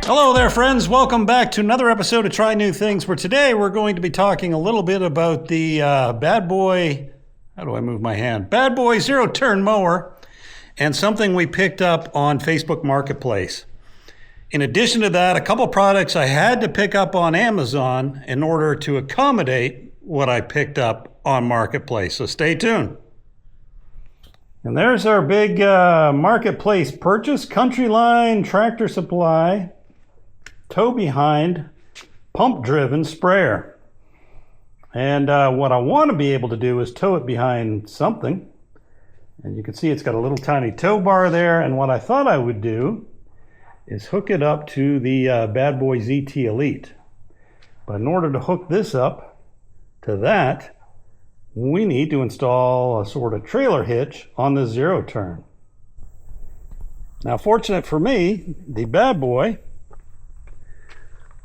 Hello there, friends. Welcome back to another episode of Try New Things, where today we're going to be talking a little bit about the bad boy, how do I move my hand? Bad boy zero-turn mower, and something we picked up on Facebook Marketplace. In addition to that, a couple products I had to pick up on Amazon in order to accommodate what I picked up on Marketplace. So stay tuned. And there's our big Marketplace purchase, Countryline tractor supply, tow behind, pump driven sprayer. And what I want to be able to do is tow it behind something. And you can see it's got a little tiny tow bar there. And what I thought I would do is hook it up to the Bad Boy ZT Elite. But in order to hook this up to that, we need to install a sort of trailer hitch on the zero turn. Now, fortunate for me, the Bad Boy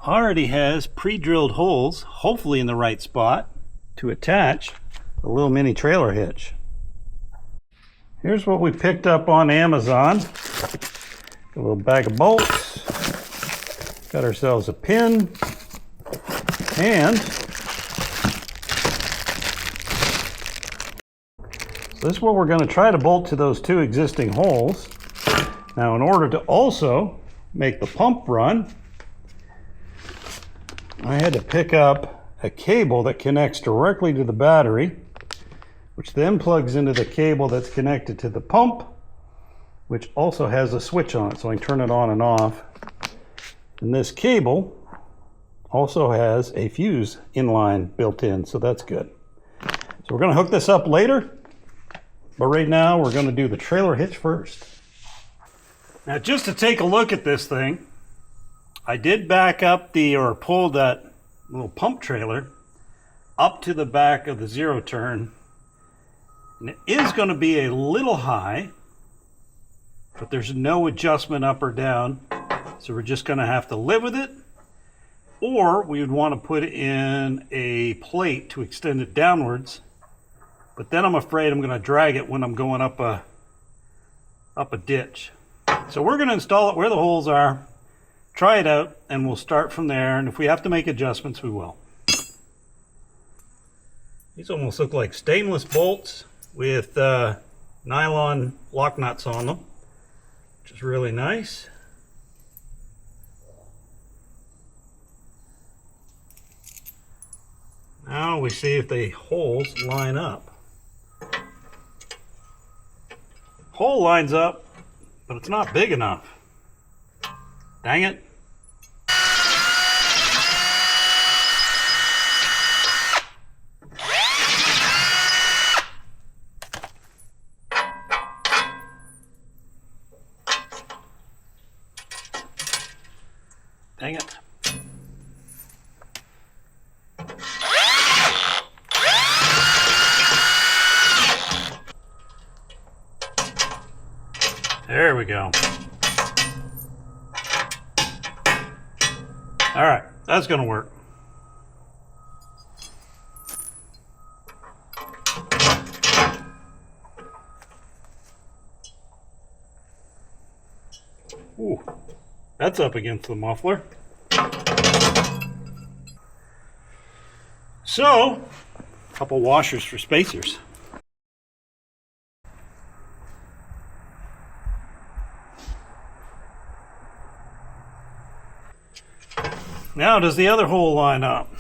already has pre-drilled holes, hopefully in the right spot, to attach a little mini trailer hitch. Here's what we picked up on Amazon. A little bag of bolts. Got ourselves a pin. And so this is what we're going to try to bolt to those two existing holes. Now, in order to also make the pump run, I had to pick up a cable that connects directly to the battery, which then plugs into the cable that's connected to the pump, which also has a switch on it, so I can turn it on and off. And this cable also has a fuse inline built in, so that's good. So we're going to hook this up later, but right now we're going to do the trailer hitch first. Now, just to take a look at this thing, I did back up or pull that little pump trailer up to the back of the zero turn. And it is going to be a little high, but there's no adjustment up or down. So we're just going to have to live with it. Or we would want to put in a plate to extend it downwards. But then I'm afraid I'm going to drag it when I'm going up a ditch. So we're going to install it where the holes are. Try it out, and we'll start from there, and if we have to make adjustments, we will. These almost look like stainless bolts with nylon lock nuts on them, which is really nice. Now we see if the holes line up. Hole lines up, but it's not big enough. Dang it. Dang it. There we go. All right, that's going to work. Ooh, that's up against the muffler. So, a couple washers for spacers. Now, does the other hole line up?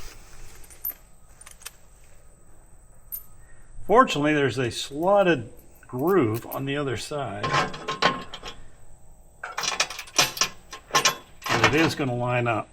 Fortunately, there's a slotted groove on the other side. And it is going to line up.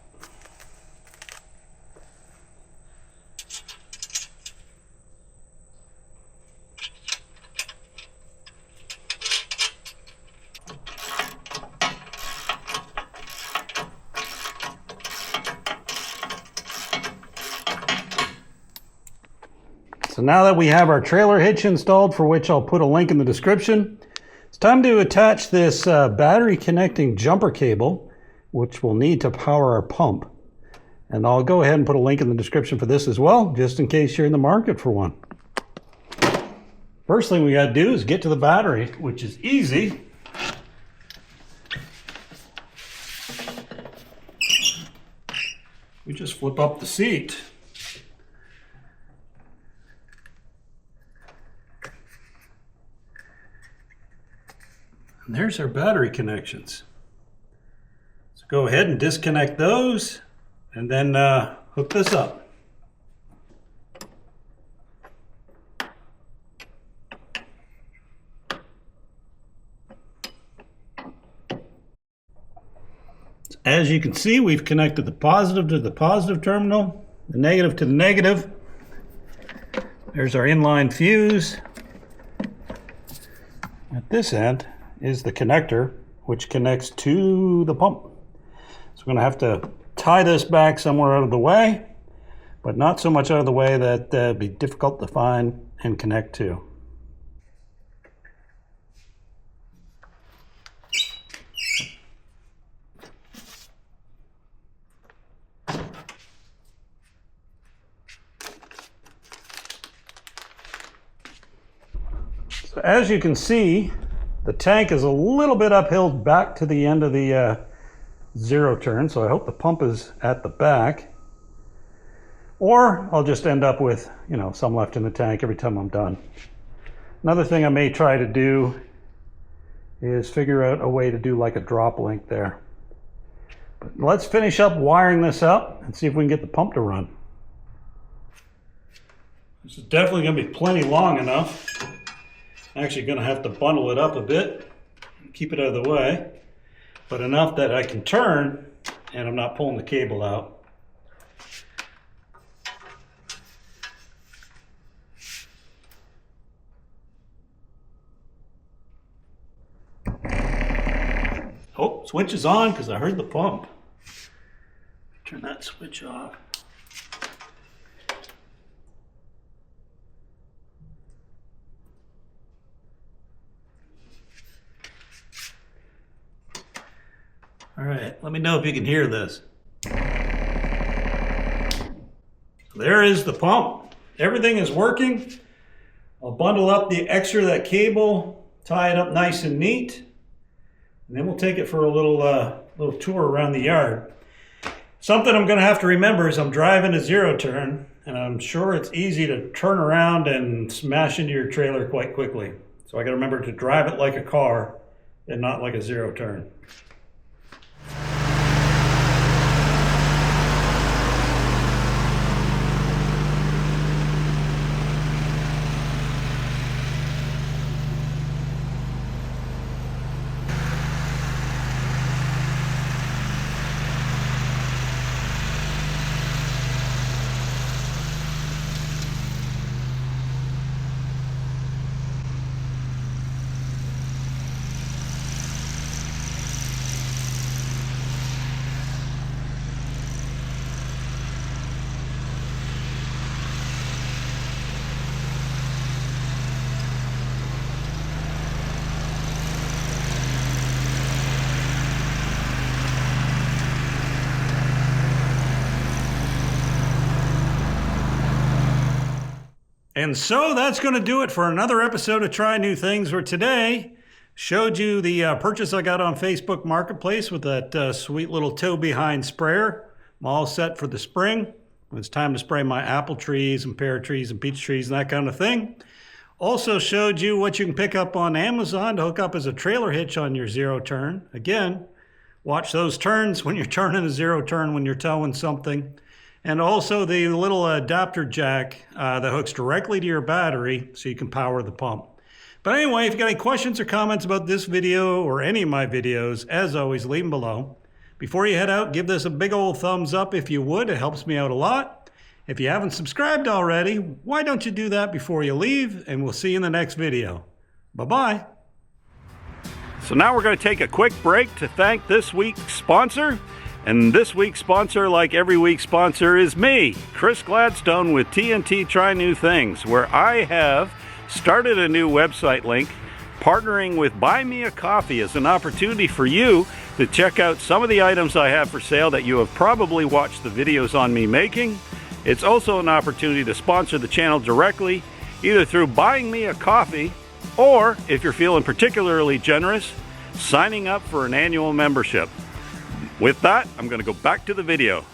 So now that we have our trailer hitch installed, for which I'll put a link in the description, it's time to attach this battery connecting jumper cable, which we'll need to power our pump. And I'll go ahead and put a link in the description for this as well, just in case you're in the market for one. First thing we got to do is get to the battery, which is easy. just flip up the seat. And there's our battery connections. So go ahead and disconnect those and then hook this up. As you can see, we've connected the positive to the positive terminal, the negative to the negative. There's our inline fuse. At this end is the connector, which connects to the pump. So we're going to have to tie this back somewhere out of the way, but not so much out of the way that it'd be difficult to find and connect to. So as you can see, the tank is a little bit uphill back to the end of the zero turn, so I hope the pump is at the back. Or I'll just end up with, some left in the tank every time I'm done. Another thing I may try to do is figure out a way to do like a drop link there. But let's finish up wiring this up and see if we can get the pump to run. This is definitely going to be plenty long enough. I'm actually going to have to bundle it up a bit, keep it out of the way, but enough that I can turn and I'm not pulling the cable out. Oh, switch is on because I heard the pump. Turn that switch off. All right, let me know if you can hear this. There is the pump. Everything is working. I'll bundle up the extra of that cable, tie it up nice and neat, and then we'll take it for a little tour around the yard. Something I'm going to have to remember is I'm driving a zero turn, and I'm sure it's easy to turn around and smash into your trailer quite quickly. So I got to remember to drive it like a car and not like a zero turn. And so that's going to do it for another episode of Try New Things, where today showed you the purchase I got on Facebook Marketplace with that sweet little tow behind sprayer. I'm all set for the spring. It's time to spray my apple trees and pear trees and peach trees and that kind of thing. Also showed you what you can pick up on Amazon to hook up as a trailer hitch on your zero turn. Again, watch those turns when you're turning a zero turn when you're towing something. And also the little adapter jack that hooks directly to your battery so you can power the pump. But anyway, if you got any questions or comments about this video or any of my videos, as always, leave them below. Before you head out, give this a big old thumbs up if you would. It helps me out a lot. If you haven't subscribed already, why don't you do that before you leave? And we'll see you in the next video. Bye-bye. So now we're going to take a quick break to thank this week's sponsor. And this week's sponsor, like every week's sponsor, is me, Chris Gladstone with TNT Try New Things, where I have started a new website link partnering with Buy Me a Coffee as an opportunity for you to check out some of the items I have for sale that you have probably watched the videos on me making. It's also an opportunity to sponsor the channel directly, either through buying me a coffee, or, if you're feeling particularly generous, signing up for an annual membership. With that, I'm going to go back to the video.